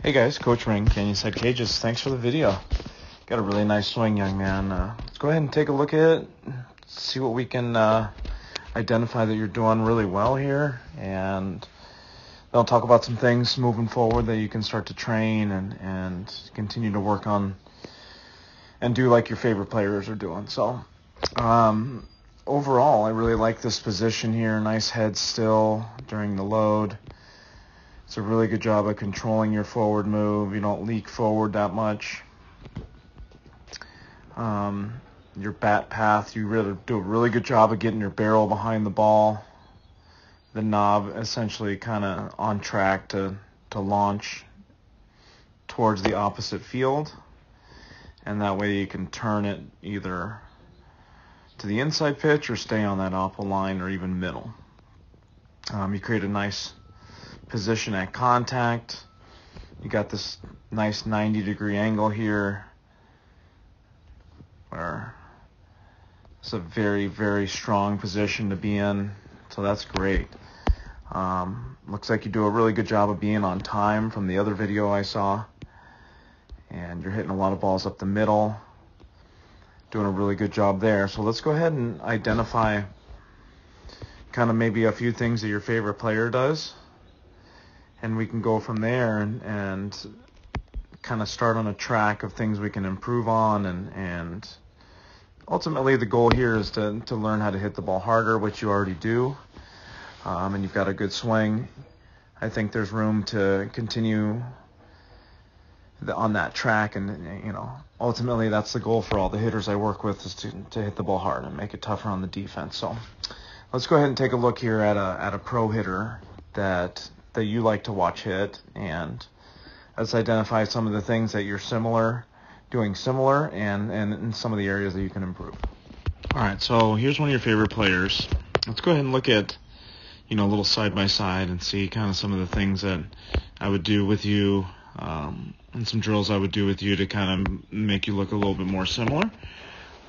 Hey guys, Coach Ring, Canyonside Cages. Thanks for the video. Got a really nice swing, young man. Let's go ahead and take a look at it, see what we can identify that you're doing really well here, and then I'll talk about some things moving forward that you can start to train and continue to work on and do like your favorite players are doing. So overall, I really like this position here. Nice head still during the load. It's a really good job of controlling your forward move. You don't leak forward that much. Your bat path, you really do a really good job of getting your barrel behind the ball. The knob essentially kind of on track to launch towards the opposite field. And that way you can turn it either to the inside pitch or stay on that oppo line or even middle. You create a nice position at contact. You got this nice 90-degree angle here where it's a very, very strong position to be in, so that's great. Looks like you do a really good job of being on time from the other video I saw, and you're hitting a lot of balls up the middle, doing a really good job there. So let's go ahead and identify kind of maybe a few things that your favorite player does, and we can go from there and kind of start on a track of things we can improve on. And ultimately the goal here is to learn how to hit the ball harder, which you already do, and you've got a good swing. I think there's room to continue on that track, and ultimately that's the goal for all the hitters I work with, is to hit the ball hard and make it tougher on the defense. So let's go ahead and take a look here at a pro hitter that you like to watch hit, and let's identify some of the things that you're doing similar, and in some of the areas that you can improve. All right, so here's one of your favorite players. Let's go ahead and look at, a little side by side and see kind of some of the things that I would do with you, and some drills I would do with you to kind of make you look a little bit more similar.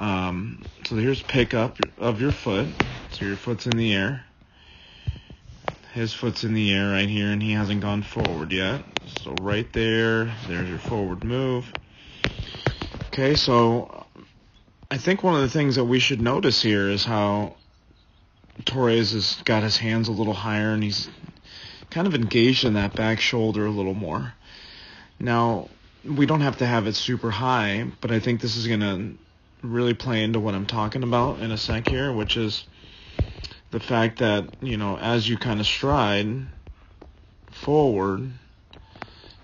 So here's pick up of your foot. So your foot's in the air. His foot's in the air right here, and he hasn't gone forward yet. So right there's your forward move. Okay, so I think one of the things that we should notice here is how Torres has got his hands a little higher, and he's kind of engaged in that back shoulder a little more. Now, we don't have to have it super high, but I think this is going to really play into what I'm talking about in a sec here, which is the fact that, as you kind of stride forward,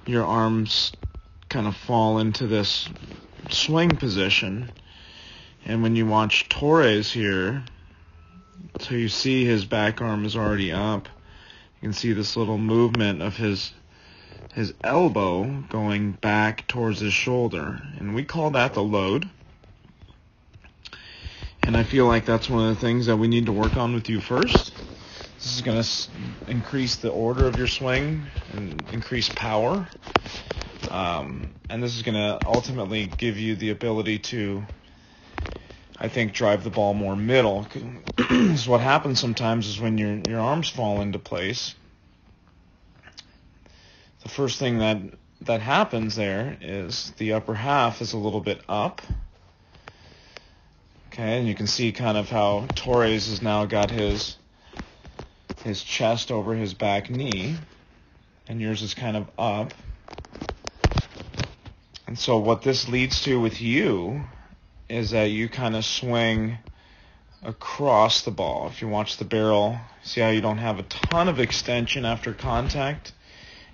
your arms kind of fall into this swing position. And when you watch Torres here, so you see his back arm is already up. You can see this little movement of his elbow going back towards his shoulder. And we call that the load. And I feel like that's one of the things that we need to work on with you first. This is going to increase the order of your swing and increase power. And this is going to ultimately give you the ability to, I think, drive the ball more middle. So what happens sometimes is when your arms fall into place, the first thing that happens there is the upper half is a little bit up. Okay, and you can see kind of how Torres has now got his chest over his back knee, and yours is kind of up. And so what this leads to with you is that you kind of swing across the ball. If you watch the barrel, see how you don't have a ton of extension after contact.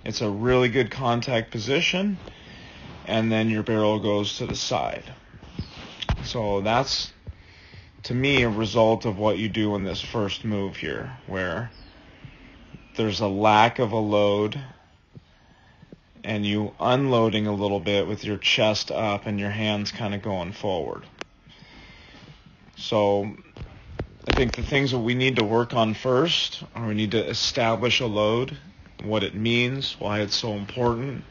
It's a really good contact position, and then your barrel goes to the side. So that's, to me, a result of what you do in this first move here, where there's a lack of a load and you unloading a little bit with your chest up and your hands kind of going forward. So I think the things that we need to work on first are we need to establish a load, what it means, why it's so important.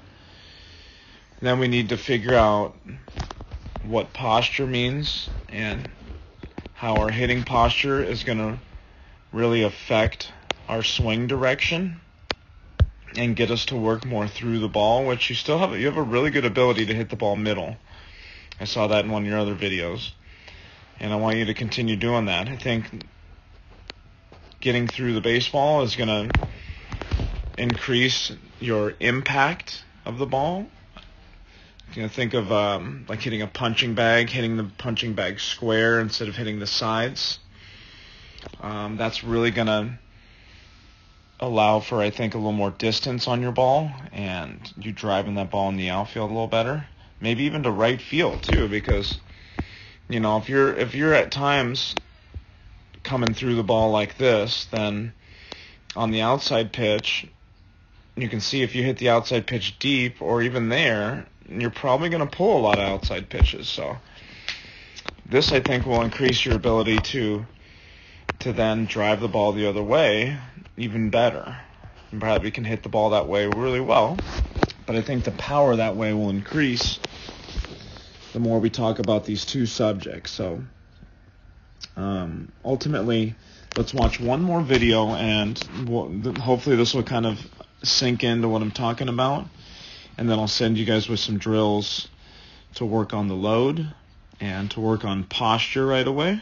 And then we need to figure out what posture means and how our hitting posture is going to really affect our swing direction. and get us to work more through the ball, which you have a really good ability to hit the ball middle. I saw that in one of your other videos. And I want you to continue doing that. I think getting through the baseball is going to increase your impact of the ball. Think of like hitting a punching bag, hitting the punching bag square instead of hitting the sides. That's really going to allow for, I think, a little more distance on your ball, and you driving that ball in the outfield a little better. Maybe even to right field too, because if you're at times coming through the ball like this, then on the outside pitch, you can see if you hit the outside pitch deep or even there, you're probably going to pull a lot of outside pitches. So this, I think, will increase your ability to then drive the ball the other way even better. And probably can hit the ball that way really well, but I think the power that way will increase the more we talk about these two subjects. So ultimately, let's watch one more video, and hopefully this will kind of sink into what I'm talking about, and then I'll send you guys with some drills to work on the load and to work on posture right away,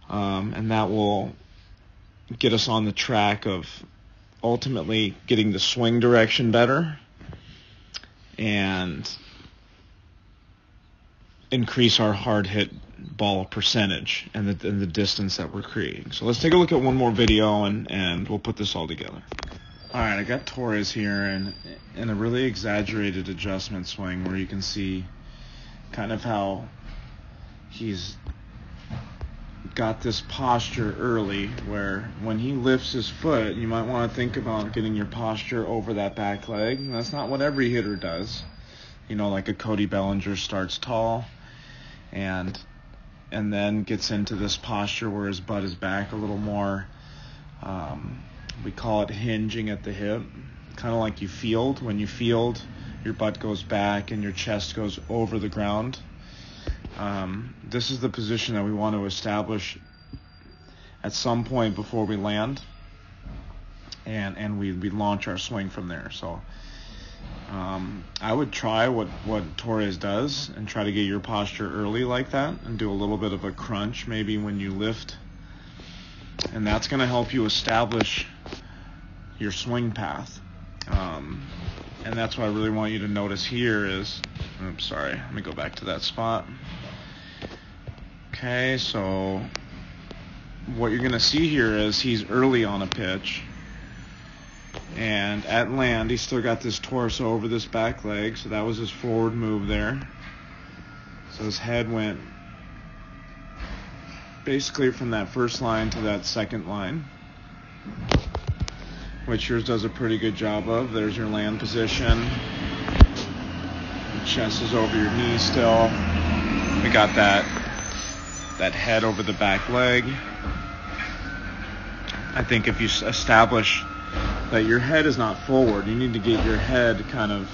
and that will get us on the track of ultimately getting the swing direction better and increase our hard hit ball percentage and the distance that we're creating. So let's take a look at one more video, and we'll put this all together. All right, I got Torres here in a really exaggerated adjustment swing where you can see kind of how he's got this posture early, where when he lifts his foot, you might want to think about getting your posture over that back leg. And that's not what every hitter does. Like a Cody Bellinger starts tall and then gets into this posture where his butt is back a little more. We call it hinging at the hip, kind of like you field. When you field, your butt goes back and your chest goes over the ground. This is the position that we want to establish at some point before we land, and we launch our swing from there. So I would try what Torres does and try to get your posture early like that, and do a little bit of a crunch maybe when you lift, and that's going to help you establish your swing path. And that's what I really want you to notice here is, let me go back to that spot. Okay, so what you're going to see here is he's early on a pitch, and at land he's still got this torso over this back leg, so that was his forward move there. So his head went basically from that first line to that second line, which yours does a pretty good job of. There's your land position. Your chest is over your knee still. We got that head over the back leg. I think if you establish that your head is not forward, you need to get your head kind of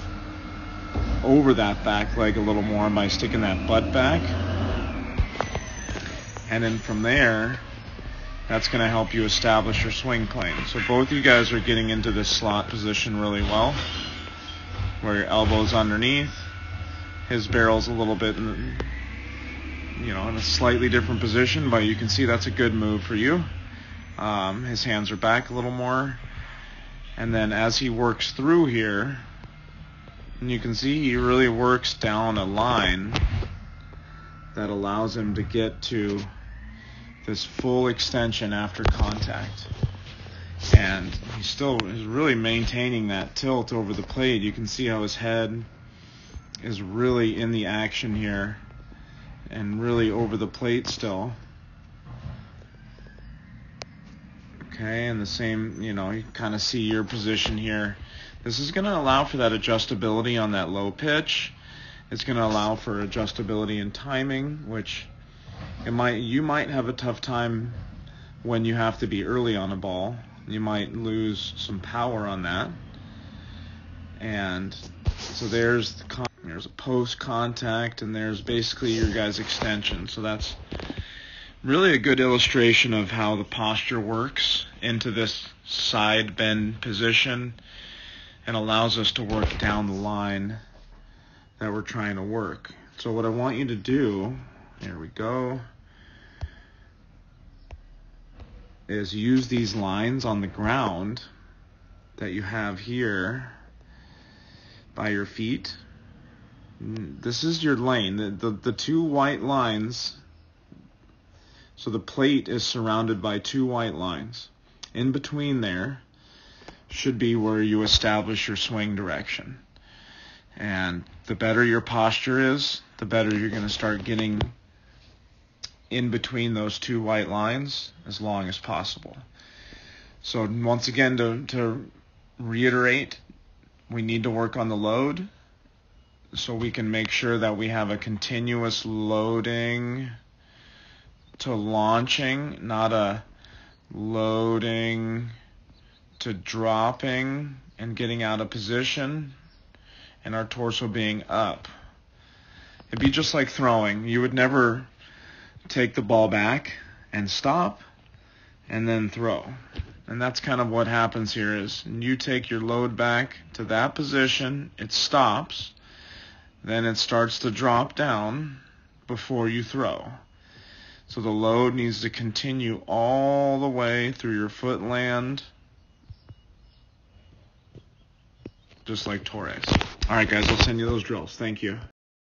over that back leg a little more by sticking that butt back. And then from there, that's going to help you establish your swing plane. So both you guys are getting into this slot position really well, where your elbow's underneath, his barrel's a little bit in a slightly different position, but you can see that's a good move for you. His hands are back a little more, and then as he works through here, and you can see he really works down a line that allows him to get to this full extension after contact. And he still is really maintaining that tilt over the plate. You can see how his head is really in the action here and really over the plate still. Okay, and the same, you kind of see your position here. This is going to allow for that adjustability on that low pitch. It's going to allow for adjustability in timing, which you might have a tough time when you have to be early on a ball. You might lose some power on that. And so there's a post contact, and there's basically your guys' extension. So that's really a good illustration of how the posture works into this side bend position. and allows us to work down the line that we're trying to work. So what I want you to do, here we go, is use these lines on the ground that you have here by your feet. This is your lane. The two white lines, so the plate is surrounded by two white lines. In between there should be where you establish your swing direction. And the better your posture is, the better you're going to start getting in between those two white lines as long as possible. So once again, to reiterate, we need to work on the load so we can make sure that we have a continuous loading to launching, not a loading to dropping and getting out of position and our torso being up. It'd be just like throwing. You would never take the ball back and stop and then throw. And that's kind of what happens here is you take your load back to that position, it stops, then it starts to drop down before you throw. So the load needs to continue all the way through your foot land, just like Torres. All right, guys, I'll send you those drills. Thank you.